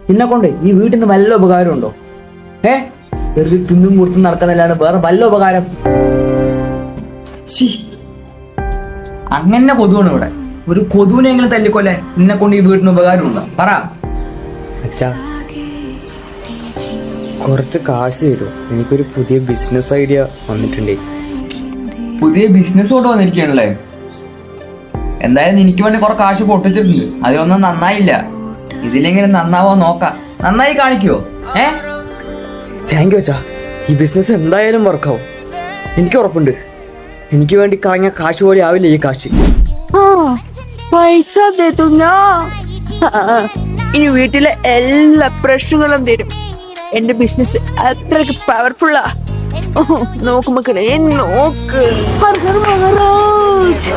നിന്നെ കൊണ്ട് ഈ വീട്ടിന് വല്ല ഉപകാരം ഉണ്ടോ? വെറുതെ തിന്നും കുർത്തും നടക്കുന്നല്ലാണ്ട് വേറെ വല്ല ഉപകാരം? അങ്ങനെ കൊതുവാണ് ഇവിടെ. ഒരു കൊതുവിനെങ്കിലും തല്ലിക്കൊല്ലാൻ നിന്നെ കൊണ്ട് ഈ വീട്ടിന് ഉപകാരം ഉണ്ടോ? പറ. അച്ഛാ, കുറച്ച് കാശ് തരുമോ? എനിക്കൊരു പുതിയ ബിസിനസ് ഐഡിയ വന്നിട്ടുണ്ടേ. പുതിയ ബിസിനസ് കൊണ്ട് വന്നിരിക്കുകയാണല്ലേ? എന്തായാലും എനിക്ക് വേണ്ടി കുറെ കാശ് പൊട്ടിച്ചിട്ടുണ്ട്. അതിലൊന്നും നന്നായില്ല. ഇതിലെങ്കിലും നന്നാവോ നോക്കാം. നന്നായി കാണിക്കുവോ? താങ്ക് യു അച്ഛാ. ഈ ബിസിനസ് എന്തായാലും വർക്കാവും, എനിക്ക് ഉറപ്പുണ്ട്. എനിക്ക് വേണ്ടി കളഞ്ഞ കാശ് പോലെ ആവില്ല ഈ കാശ്. പൈസ തരുന്ന ഇനി വീട്ടിലെ എല്ലാ പ്രശ്നങ്ങളും തരും. എന്റെ ബിസിനസ് അത്രക്ക് പവർഫുള്ളാ. നോക്ക് മക്കളെ, നോക്ക്. ഹർ ഹർ മഹാരാജ്.